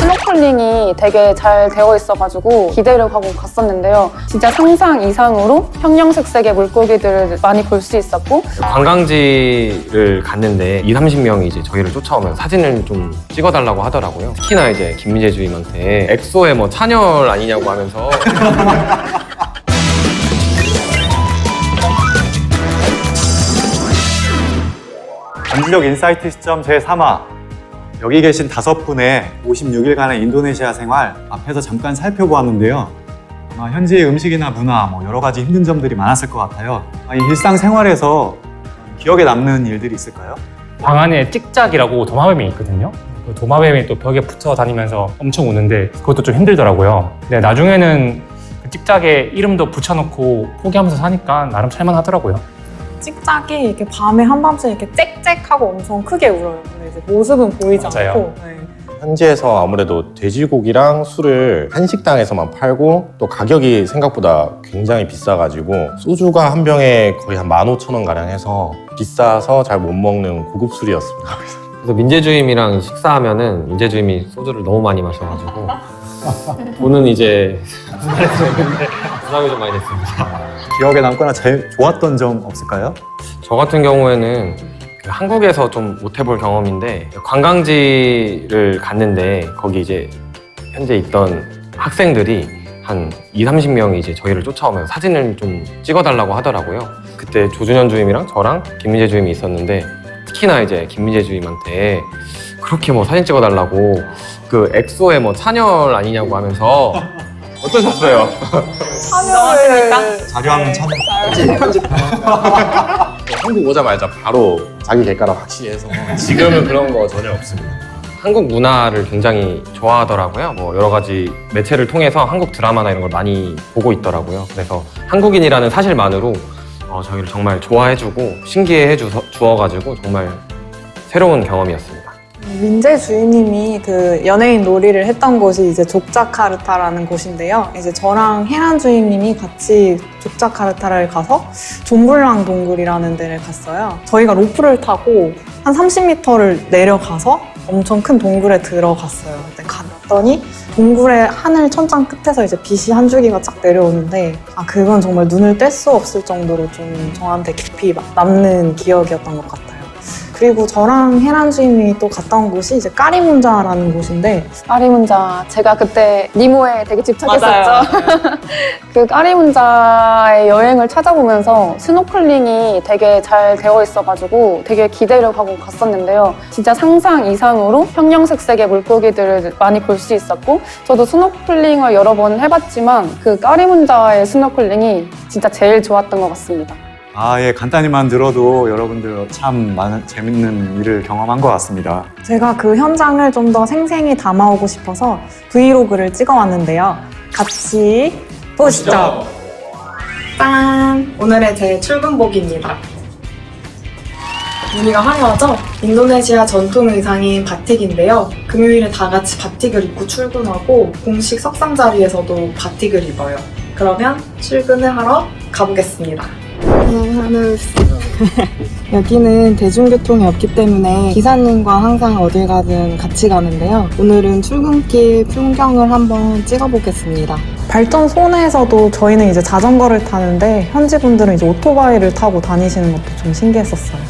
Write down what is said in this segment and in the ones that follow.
스노클링이 되게 잘 되어 있어가지고 기대를 하고 갔었는데요. 진짜 상상 이상으로 형형색색의 물고기들을 많이 볼 수 있었고, 관광지를 갔는데 20-30명이 이제 저희를 쫓아오면 사진을 좀 찍어달라고 하더라고요. 특히나 이제 김민재 주임한테 엑소의 뭐 찬열 아니냐고 하면서 전지적 인사이트 시점 제3화. 여기 계신 5분의 56일간의 인도네시아 생활 앞에서 잠깐 살펴보았는데요. 아마 현지의 음식이나 문화, 여러 가지 힘든 점들이 많았을 것 같아요. 이 일상생활에서 기억에 남는 일들이 있을까요? 방 안에 찍짝이라고 도마뱀이 있거든요. 그 도마뱀이 또 벽에 붙어 다니면서 엄청 우는데 그것도 좀 힘들더라고요. 근데 나중에는 그 찍짝에 이름도 붙여놓고 포기하면서 사니까 나름 살만하더라고요. 찍짝이 이렇게 밤에 한밤새 이렇게 짹짹하고 엄청 크게 울어요. 근데 이제 모습은 보이지 맞아요. 않고. 네. 현지에서 아무래도 돼지고기랑 술을 한식당에서만 팔고 또 가격이 생각보다 굉장히 비싸가지고 소주가 한 병에 거의 한 15,000원 가량 해서 비싸서 잘 못 먹는 고급 술이었습니다. 그래서 민재 주임이랑 식사하면은 민재 주임이 소주를 너무 많이 마셔가지고 돈은 이제 부담이 좀 많이 됐습니다. 기억에 남거나 제일 좋았던 점 없을까요? 저 같은 경우에는 한국에서 좀 못 해볼 경험인데 관광지를 갔는데 거기 이제 현재 있던 학생들이 한 20-30명이 이제 저희를 쫓아오면 사진을 좀 찍어달라고 하더라고요. 그때 조준현 주임이랑 저랑 김민재 주임이 있었는데 특히나 이제 김민재 주임한테 그렇게 뭐 사진 찍어달라고 그 엑소의 뭐 찬열 아니냐고 하면서 어떠셨어요? 참여를 자료하면 참 한국 오자마자 바로 자기 객가락 확실히 해서 지금은 그런 거 전혀 없습니다. 한국 문화를 굉장히 좋아하더라고요. 뭐 여러 가지 매체를 통해서 한국 드라마나 이런 걸 많이 보고 있더라고요. 그래서 한국인이라는 사실만으로 저희를 정말 좋아해주고 신기해 주어가지고 정말 새로운 경험이었습니다. 민재 주임님이 그 연예인 놀이를 했던 곳이 이제 족자카르타라는 곳인데요. 이제 저랑 혜란 주임님이 같이 족자카르타를 가서 존불랑 동굴이라는 데를 갔어요. 저희가 로프를 타고 한 30m를 내려가서 엄청 큰 동굴에 들어갔어요. 그때 갔더니 동굴의 하늘 천장 끝에서 이제 빛이 한 줄기가 쫙 내려오는데 그건 정말 눈을 뗄 수 없을 정도로 좀 저한테 깊이 남는 기억이었던 것 같아요. 그리고 저랑 혜란 주임이 또 갔다 온 곳이 이제 까리문자라는 곳인데 까리문자 제가 그때 니모에 되게 집착했었죠. 맞아요. 그 까리문자의 여행을 찾아보면서 스노클링이 되게 잘 되어 있어가지고 되게 기대를 하고 갔었는데요. 진짜 상상 이상으로 형형색색의 물고기들을 많이 볼 수 있었고, 저도 스노클링을 여러 번 해봤지만 그 까리문자의 스노클링이 진짜 제일 좋았던 것 같습니다. 예, 간단히만 들어도 여러분들 참 많은 재밌는 일을 경험한 것 같습니다. 제가 그 현장을 좀 더 생생히 담아오고 싶어서 브이로그를 찍어왔는데요. 같이 보시죠. 짠! 오늘의 제 출근복입니다. 무늬가 화려하죠? 인도네시아 전통 의상인 바틱인데요. 금요일에 다 같이 바틱을 입고 출근하고 공식 석상 자리에서도 바틱을 입어요. 그러면 출근을 하러 가보겠습니다. 여기는 대중교통이 없기 때문에 기사님과 항상 어딜 가든 같이 가는데요. 오늘은 출근길 풍경을 한번 찍어보겠습니다. 발전소 내에서도 저희는 이제 자전거를 타는데 현지 분들은 이제 오토바이를 타고 다니시는 것도 좀 신기했었어요.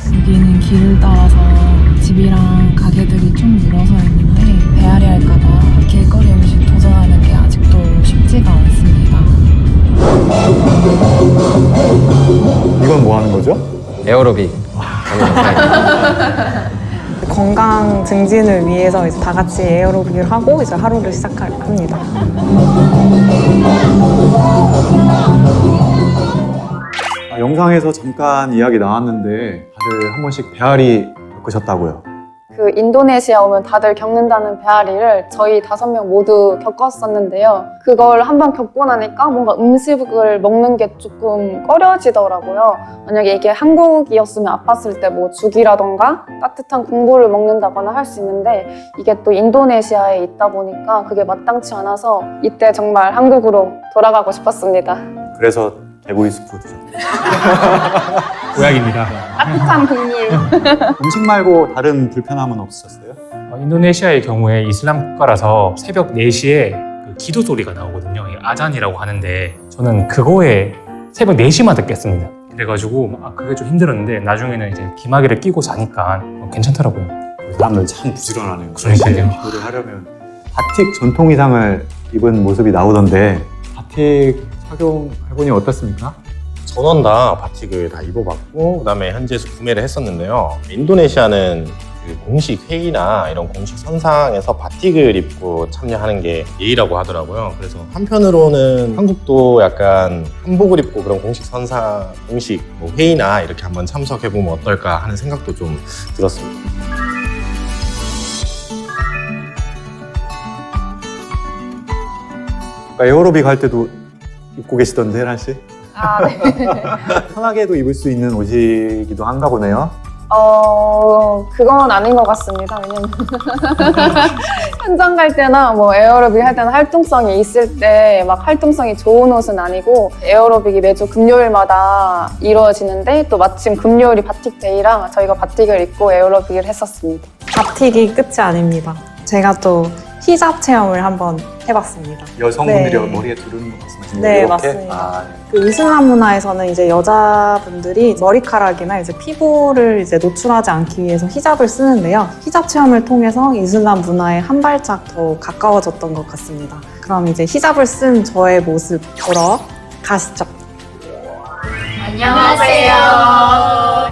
여기는 길을 따라서 집이랑 가게들이 좀 늘어서 있는데 배앓이 할까봐 길거리 음식 도전하는 게 아직도 쉽지가 않습니다. 이건 뭐 하는 거죠? 에어로빅 하는 영상입니다. 건강 증진을 위해서 이제 다 같이 에어로빅을 하고 이제 하루를 시작합니다. 영상에서 잠깐 이야기 나왔는데 다들 한 번씩 배앓이 겪으셨다고요. 그 인도네시아 오면 다들 겪는다는 배앓이를 저희 5명 모두 겪었었는데요. 그걸 한번 겪고 나니까 뭔가 음식을 먹는 게 조금 꺼려지더라고요. 만약에 이게 한국이었으면 아팠을 때 뭐 죽이라던가 따뜻한 국물을 먹는다거나 할 수 있는데 이게 또 인도네시아에 있다 보니까 그게 마땅치 않아서 이때 정말 한국으로 돌아가고 싶었습니다. 그래서 개구리 스프 드셨대요. 고약입니다. 따뜻한 국물. 음식 말고 다른 불편함은 없으셨어요? 인도네시아의 경우에 이슬람 국가라서 새벽 4시에 그 기도 소리가 나오거든요. 이 아잔이라고 하는데 저는 그거에 새벽 4시만 듣겠습니다. 그래가지고 그게 좀 힘들었는데 나중에는 이제 기마개를 끼고 자니까 괜찮더라고요. 사람들 참 부지런하네요. 그러니까요. 기도를 하려면 바틱 전통 의상을 입은 모습이 나오던데 바틱 착용해보니 어떻습니까? 전원 다 바틱을 다 입어봤고 그다음에 현지에서 구매를 했었는데요. 인도네시아는 그 공식 회의나 이런 공식 선상에서 바틱을 입고 참여하는 게 예의라고 하더라고요. 그래서 한편으로는 한국도 약간 한복을 입고 그런 공식 선상, 공식 뭐 회의나 이렇게 한번 참석해보면 어떨까 하는 생각도 좀 들었습니다. 에어로빅 할 때도 입고 계시던데, 혜란 씨? 아, 네. 편하게도 입을 수 있는 옷이기도 한가 보네요. 그건 아닌 것 같습니다. 왜냐면 현장 갈 때나 뭐 에어로빅 할 때는 활동성이 있을 때 막 활동성이 좋은 옷은 아니고 에어로빅이 매주 금요일마다 이루어지는데 또 마침 금요일이 바틱데이랑 저희가 바틱을 입고 에어로빅을 했었습니다. 바틱이 끝이 아닙니다. 제가 또 히잡 체험을 한번 해봤습니다. 여성분들이 네. 머리에 두르는 거 말씀하시는 네, 거예요? 맞습니다. 그 이슬람 문화에서는 이제 여자분들이 머리카락이나 이제 피부를 이제 노출하지 않기 위해서 히잡을 쓰는데요. 히잡 체험을 통해서 이슬람 문화에 한 발짝 더 가까워졌던 것 같습니다. 그럼 이제 히잡을 쓴 저의 모습 보러 가시죠. 안녕하세요.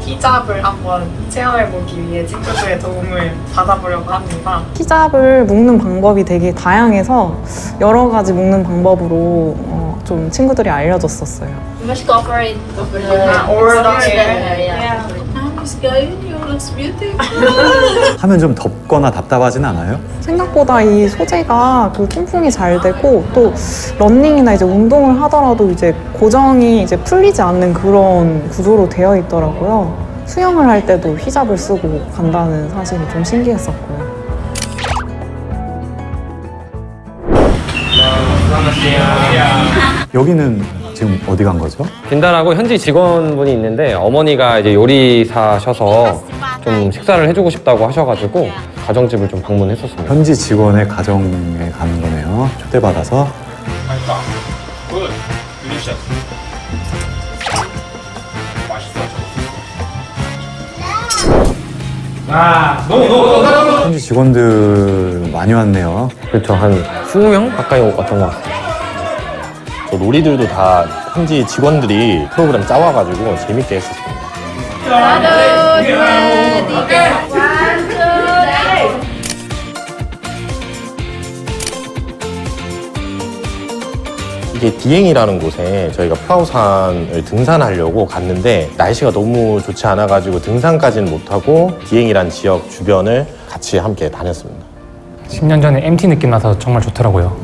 히잡을 한번 체험해보기 위해 친구들의 도움을 받아보려고 합니다. 히잡을 묶는 방법이 되게 다양해서 여러 가지 묶는 방법으로 좀 친구들이 알려줬었어요. You must cooperate with or Miss Gail, you look beautiful. 하면 좀 덥거나 답답하진 않아요? 생각보다 이 소재가 그 통풍이 잘 되고 또 러닝이나 이제 운동을 하더라도 이제 고정이 이제 풀리지 않는 그런 구조로 되어 있더라고요. 수영을 할 때도 히잡을 쓰고 간다는 사실이 좀 신기했었고요. 여기는 지금 어디 간 거죠? 빈단하고 현지 직원분이 있는데 어머니가 이제 요리사셔서 좀 식사를 해주고 싶다고 하셔가지고 가정집을 좀 방문했었습니다. 현지 직원의 가정에 가는 거네요. 초대받아서. 현지 직원들 많이 왔네요. 그렇죠. 한 20명 가까이 왔던 것 같아요. 저 놀이들도 다 현지 직원들이 프로그램 짜와가지고 재밌게 했었습니다. 이게 디엥이라는 곳에 저희가 프라우산을 등산하려고 갔는데 날씨가 너무 좋지 않아가지고 등산까지는 못하고 디엥이란 지역 주변을 같이 함께 다녔습니다. 10년 전에 MT 느낌 나서 정말 좋더라고요.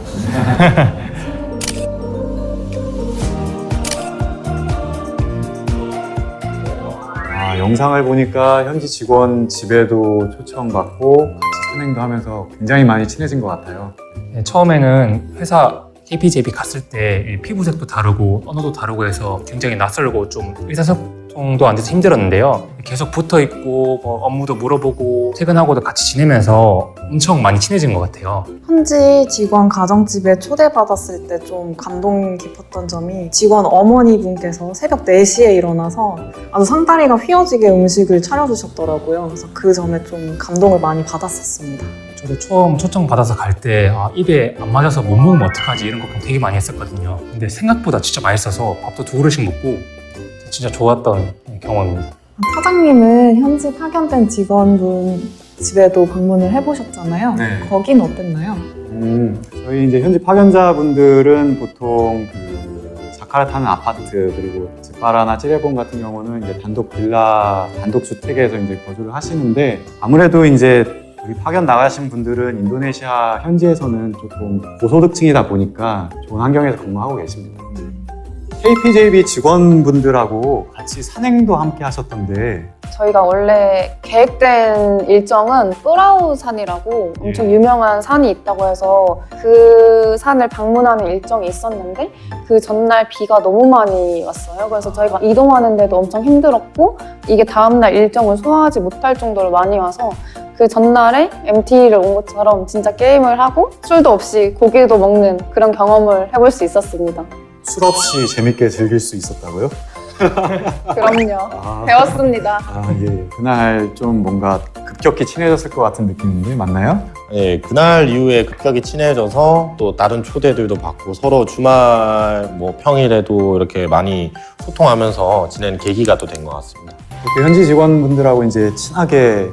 영상을 보니까 현지 직원 집에도 초청받고 같이 산행도 하면서 굉장히 많이 친해진 것 같아요. 네, 처음에는 회사 KPJB 갔을 때 피부색도 다르고 언어도 다르고 해서 굉장히 낯설고 좀 의사소통도 안 돼서 힘들었는데요. 계속 붙어있고 뭐 업무도 물어보고 퇴근하고도 같이 지내면서 엄청 많이 친해진 것 같아요. 현지 직원 가정집에 초대받았을 때 좀 감동 깊었던 점이 직원 어머니분께서 새벽 4시에 일어나서 아주 상다리가 휘어지게 음식을 차려주셨더라고요. 그래서 그 점에 좀 감동을 많이 받았었습니다. 저도 처음 초청 받아서 갈 때 입에 안 맞아서 못 먹으면 어떡하지 이런 걱정 되게 많이 했었거든요. 근데 생각보다 진짜 맛있어서 밥도 2그릇씩 먹고 진짜 좋았던 경험입니다. 사장님은 현지 파견된 직원분 집에도 방문을 해보셨잖아요. 네. 거긴 어땠나요? 저희 이제 현지 파견자분들은 보통 그 자카르타는 아파트 그리고 즈파라나 찌레본 같은 경우는 이제 단독 빌라, 단독 주택에서 이제 거주를 하시는데 아무래도 이제 여기 파견 나가신 분들은 인도네시아 현지에서는 조금 고소득층이다 보니까 좋은 환경에서 근무하고 계십니다. KPJB 직원분들하고 같이 산행도 함께 하셨던데 저희가 원래 계획된 일정은 뿌라우산이라고 엄청 유명한 산이 있다고 해서 그 산을 방문하는 일정이 있었는데 그 전날 비가 너무 많이 왔어요. 그래서 저희가 이동하는데도 엄청 힘들었고 이게 다음날 일정을 소화하지 못할 정도로 많이 와서 그 전날에 MT를 온 것처럼 진짜 게임을 하고 술도 없이 고기도 먹는 그런 경험을 해볼 수 있었습니다. 술 없이 재밌게 즐길 수 있었다고요? 그럼요. 배웠습니다. 예. 그날 좀 뭔가 급격히 친해졌을 것 같은 느낌인데 맞나요? 예, 그날 이후에 급격히 친해져서 또 다른 초대들도 받고 서로 주말 뭐 평일에도 이렇게 많이 소통하면서 지내는 계기가 또 된 것 같습니다. 이렇게 현지 직원분들하고 이제 친하게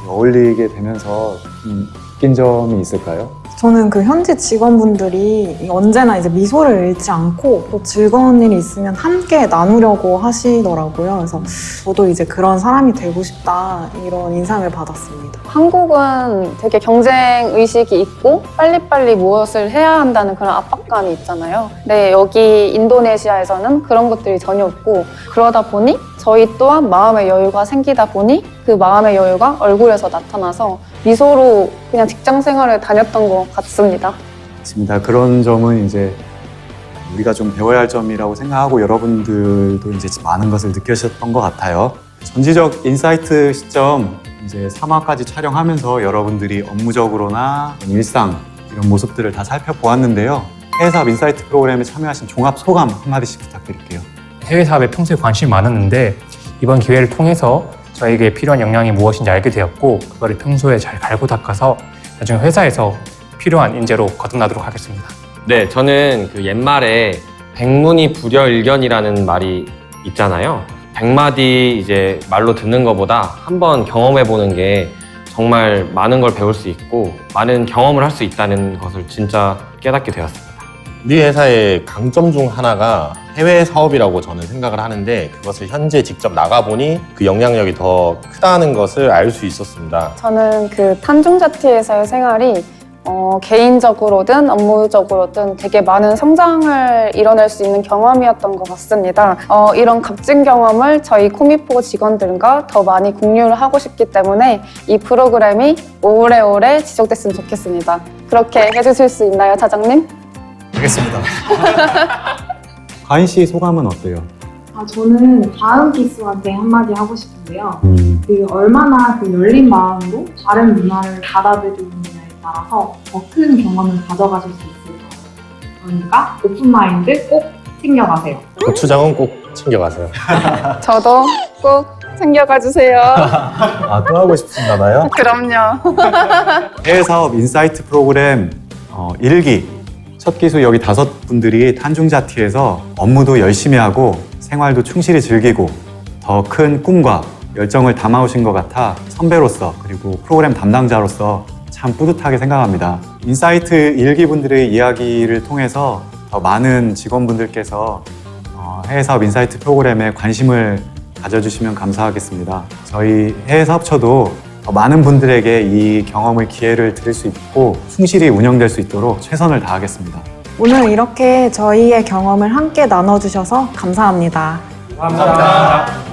어울리게 되면서 느낀 점이 있을까요? 저는 그 현지 직원분들이 언제나 이제 미소를 잃지 않고 또 즐거운 일이 있으면 함께 나누려고 하시더라고요. 그래서 저도 이제 그런 사람이 되고 싶다 이런 인상을 받았습니다. 한국은 되게 경쟁 의식이 있고 빨리빨리 무엇을 해야 한다는 그런 압박감이 있잖아요. 근데 여기 인도네시아에서는 그런 것들이 전혀 없고 그러다 보니 저희 또한 마음의 여유가 생기다 보니 그 마음의 여유가 얼굴에서 나타나서 미소로 그냥 직장 생활을 다녔던 것 같습니다. 맞습니다. 그런 점은 이제 우리가 좀 배워야 할 점이라고 생각하고 여러분들도 이제 많은 것을 느끼셨던 것 같아요. 전지적 인사이트 시점 이제 3화까지 촬영하면서 여러분들이 업무적으로나 일상 이런 모습들을 다 살펴보았는데요. 해외 사업 인사이트 프로그램에 참여하신 종합 소감 한마디씩 부탁드릴게요. 해외 사업에 평소에 관심이 많았는데 이번 기회를 통해서 저에게 필요한 역량이 무엇인지 알게 되었고 그거를 평소에 잘 갈고 닦아서 나중에 회사에서 필요한 인재로 거듭나도록 하겠습니다. 네, 저는 그 옛말에 백문이 불여일견이라는 말이 있잖아요. 100마디 이제 말로 듣는 것보다 한번 경험해보는 게 정말 많은 걸 배울 수 있고 많은 경험을 할 수 있다는 것을 진짜 깨닫게 되었습니다. 우리 회사의 강점 중 하나가 해외 사업이라고 저는 생각을 하는데 그것을 현재 직접 나가보니 그 영향력이 더 크다는 것을 알 수 있었습니다. 저는 그 탄중자티에서의 생활이 개인적으로든 업무적으로든 되게 많은 성장을 이뤄낼 수 있는 경험이었던 것 같습니다. 이런 값진 경험을 저희 코미포 직원들과 더 많이 공유를 하고 싶기 때문에 이 프로그램이 오래오래 지속됐으면 좋겠습니다. 그렇게 해주실 수 있나요, 차장님? 알겠습니다. 가인 씨 소감은 어때요? 저는 다음 기수한테 한마디 하고 싶은데요. 그 얼마나 그 열린 마음으로 다른 문화를 받아들이느냐에 따라서 더 큰 경험을 가져가실 수 있을 거예요. 그러니까 오픈마인드 꼭 챙겨가세요. 고추장은 꼭 챙겨가세요. 저도 꼭 챙겨가 주세요. 또 하고 싶으신가 봐요? 그럼요. 해외 사업 인사이트 프로그램 1기 첫 기수 여기 5분들이 탄중자티에서 업무도 열심히 하고 생활도 충실히 즐기고 더 큰 꿈과 열정을 담아오신 것 같아 선배로서 그리고 프로그램 담당자로서 참 뿌듯하게 생각합니다. 인사이트 1기 분들의 이야기를 통해서 더 많은 직원분들께서 해외 사업 인사이트 프로그램에 관심을 가져주시면 감사하겠습니다. 저희 해외 사업처도 더 많은 분들에게 이 경험을 기회를 드릴 수 있고 충실히 운영될 수 있도록 최선을 다하겠습니다. 오늘 이렇게 저희의 경험을 함께 나눠주셔서 감사합니다. 감사합니다.